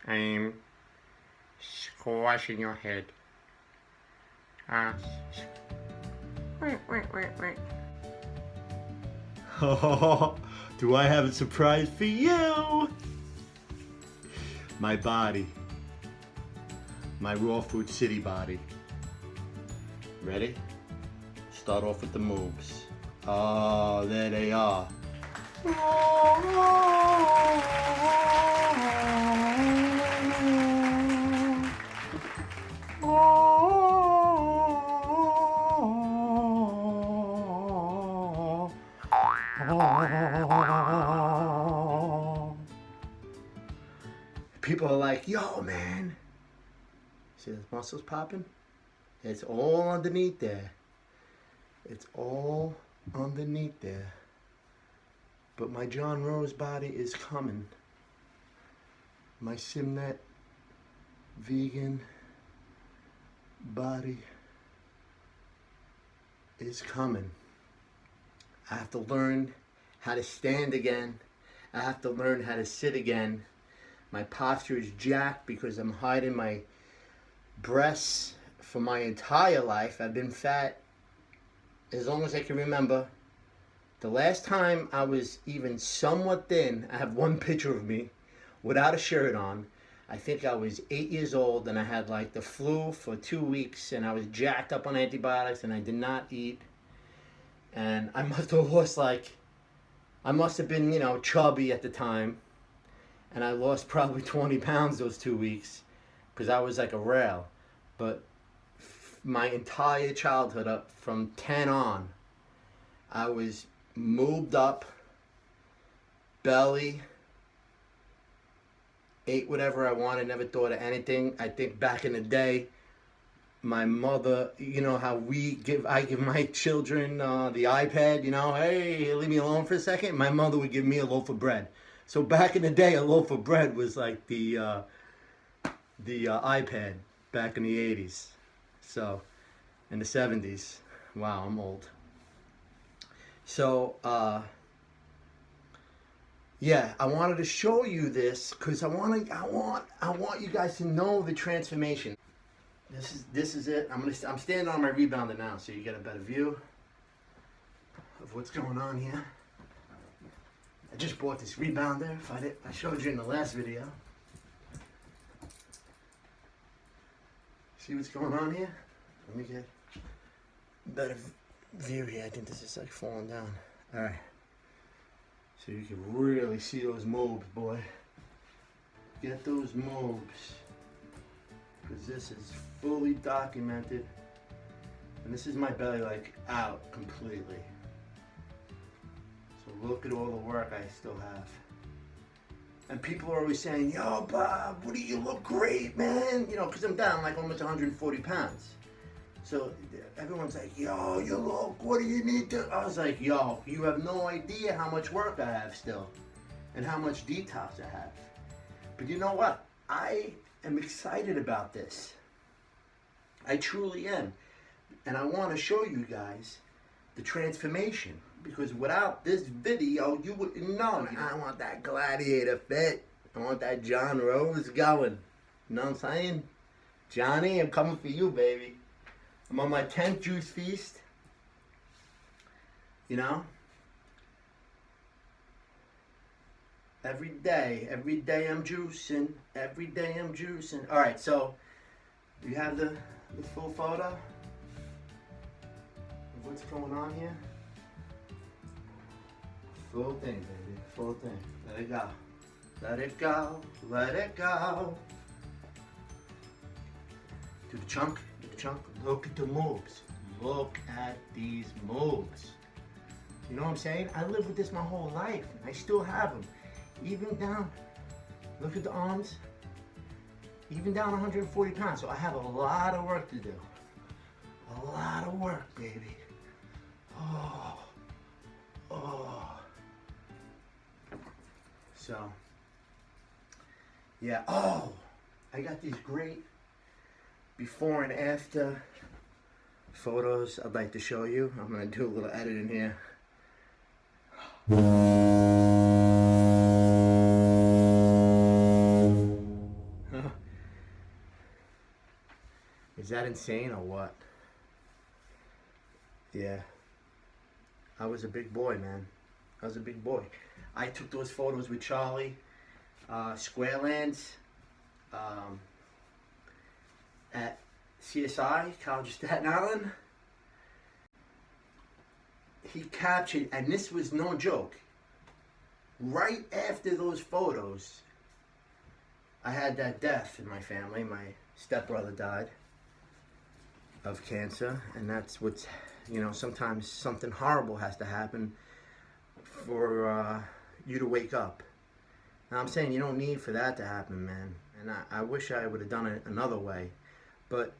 I'm squashing your head. Uh, wait. Oh, do I have a surprise for you? My body. My raw food city body. Ready? Start off with the moves. Oh, there they are. People are like, yo, man. See those muscles popping? It's all underneath there. It's all underneath there. But my John Rose body is coming. My Simnet vegan body is coming. I have to learn how to stand again. I have to learn how to sit again. My posture is jacked because I'm hiding my breasts for my entire life. I've been fat as long as I can remember. The last time I was even somewhat thin, I have one picture of me without a shirt on. I think I was 8 years old and I had like the flu for 2 weeks and I was jacked up on antibiotics and I did not eat. And I must have lost I must have been, chubby at the time. And I lost probably 20 pounds those 2 weeks because I was like a rail. But my entire childhood up from 10 on, I was moved up, belly, ate whatever I wanted, never thought of anything. I think back in the day, my mother, you know how I give my children the iPad, hey, leave me alone for a second. My mother would give me a loaf of bread. So back in the day, a loaf of bread was like the iPad back in the 80s. So, in the 70s. Wow, I'm old. So, yeah, I wanted to show you this because I want you guys to know the transformation. This is it. I'm standing on my rebounder now, so you get a better view of what's going on here. I just bought this rebounder. I showed you in the last video. See what's going on here? Let me get a better view here. I think this is like falling down. All right. So you can really see those moves, boy. Get those moves. Because this is fully documented. And this is my belly like out completely. So look at all the work I still have. And people are always saying, yo, Bob, what do you look great, man? Because I'm down like almost 140 pounds. So everyone's like, yo, you look, what do you need to? I was like, yo, you have no idea how much work I have still and how much detox I have. But you know what? I am excited about this. I truly am. And I want to show you guys the transformation. Because without this video, you wouldn't know. I want that gladiator fit. I want that John Rose going. You know what I'm saying? Johnny, I'm coming for you, baby. I'm on my 10th juice feast. Every day I'm juicing. Every day I'm juicing. All right, so you have the full photo of what's going on here. Full thing, baby. Full thing. Let it go. Let it go. Let it go. Do the chunk. Do the chunk. Look at the moves. Look at these moves. You know what I'm saying? I lived with this my whole life. I still have them. Even down. Look at the arms. Even down 140 pounds. So I have a lot of work to do. A lot of work, baby. Oh. Oh. So, yeah, I got these great before and after photos I'd like to show you. I'm going to do a little edit in here. Is that insane or what? Yeah. I was a big boy, man. I was a big boy. I took those photos with Charlie, Squarelands, at CSI, College of Staten Island. He captured, and this was no joke, right after those photos, I had that death in my family. My stepbrother died of cancer, and that's what's, you know, sometimes something horrible has to happen for you to wake up. And I'm saying you don't need for that to happen, man. And I wish I would have done it another way. But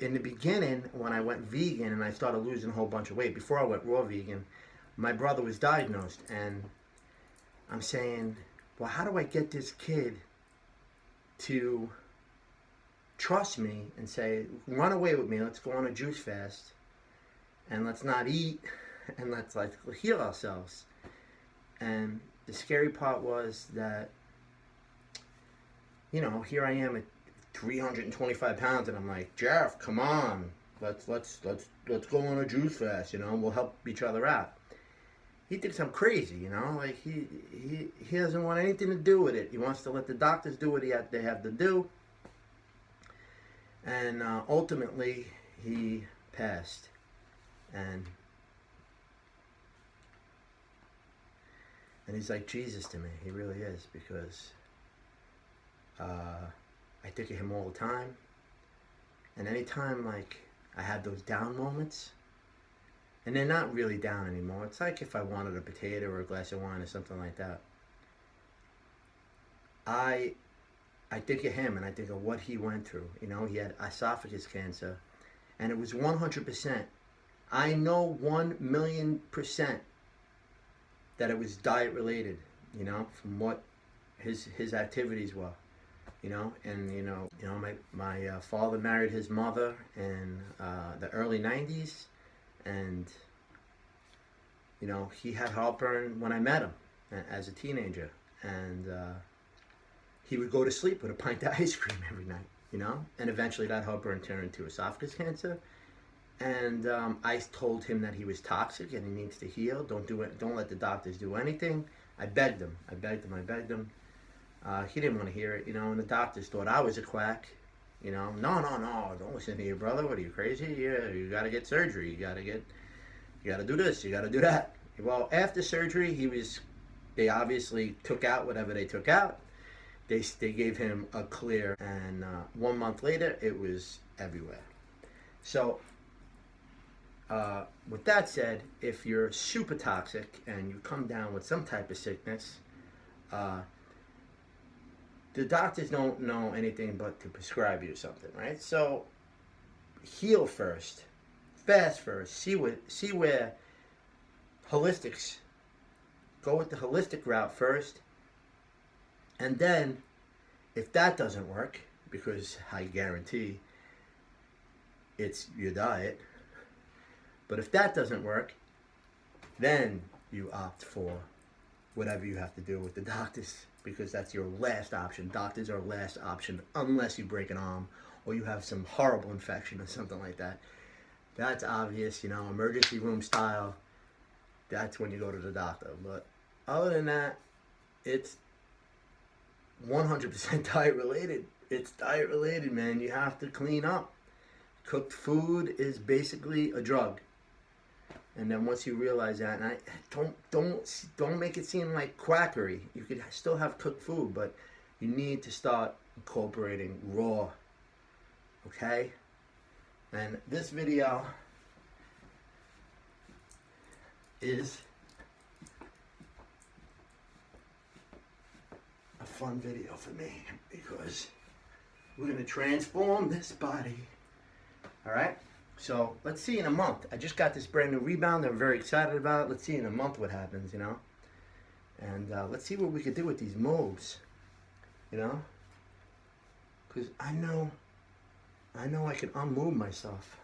in the beginning, when I went vegan and I started losing a whole bunch of weight, before I went raw vegan, my brother was diagnosed. And I'm saying, well, how do I get this kid to trust me and say, run away with me, let's go on a juice fast, and let's not eat, and let's like heal ourselves. And the scary part was that, you know, here I am at 325 pounds, and I'm like, Jeff, come on, let's go on a juice fast, you know, we'll help each other out. He thinks I'm crazy, you know, like he doesn't want anything to do with it. He wants to let the doctors do what they have to do. And ultimately, he passed. And he's like Jesus to me. He really is, because I think of him all the time. And anytime, like, I had those down moments, and they're not really down anymore. It's like if I wanted a potato or a glass of wine or something like that. I think of him, and I think of what he went through. You know, he had esophagus cancer, and it was 100%. I know 1,000,000% that it was diet related, you know, from what his activities were, you know. And my father married his mother in the early 90s, and you know, he had heartburn when I met him as a teenager, and he would go to sleep with a pint of ice cream every night, you know. And eventually that heartburn turned into esophagus cancer. And I told him that he was toxic and he needs to heal. Don't do it. Don't let the doctors do anything. I begged him. He didn't want to hear it, you know. And the doctors thought I was a quack, you know. No, don't listen to your brother. What are you, crazy? Yeah, you got to get surgery. You got to do this. You got to do that. Well, after surgery, they obviously took out whatever they took out. They gave him a clear, and 1 month later, it was everywhere. So, with that said, if you're super toxic and you come down with some type of sickness, the doctors don't know anything but to prescribe you something, right? So, heal first, fast first, see where holistics, go with the holistic route first, and then if that doesn't work, because I guarantee it's your diet, but if that doesn't work, then you opt for whatever you have to do with the doctors, because that's your last option. Doctors are last option unless you break an arm or you have some horrible infection or something like that. That's obvious, you know, emergency room style. That's when you go to the doctor. But other than that, it's 100% diet related. It's diet related, man. You have to clean up. Cooked food is basically a drug. And then once you realize that, and don't make it seem like quackery. You could still have cooked food, but you need to start incorporating raw. Okay? And this video is a fun video for me, because we're going to transform this body. All right? So let's see in a month. I just got this brand new rebound I'm very excited about. Let's see in a month what happens, you know. And let's see what we could do with these moves, you know. Because I know I can unmove myself.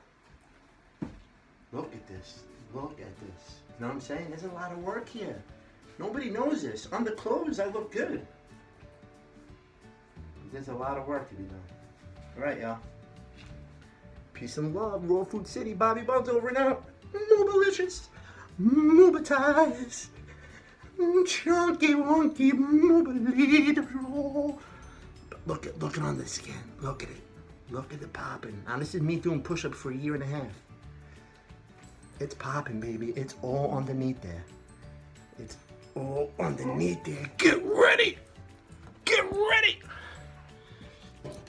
Look at this. Look at this. You know what I'm saying? There's a lot of work here. Nobody knows this. Under clothes, I look good. There's a lot of work to be done. All right, y'all. Peace and love, Raw Food City. Bobby Buns over and out. Moobalicious, Moobatize, chunky wonky moobalito. Look it on the skin. Look at it. Look at the popping. Now this is me doing push-ups for a year and a half. It's popping, baby. It's all underneath there. It's all underneath there. Get ready. Get ready.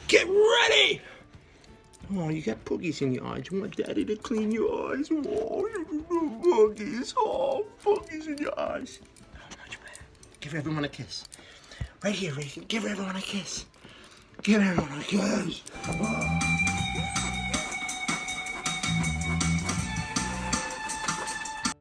Get ready. Oh, you got boogies in your eyes. You want daddy to clean your eyes? Oh, you got boogies. Oh, boogies in your eyes. How much better? Give everyone a kiss. Right here, right here. Give everyone a kiss. Give everyone a kiss. Oh.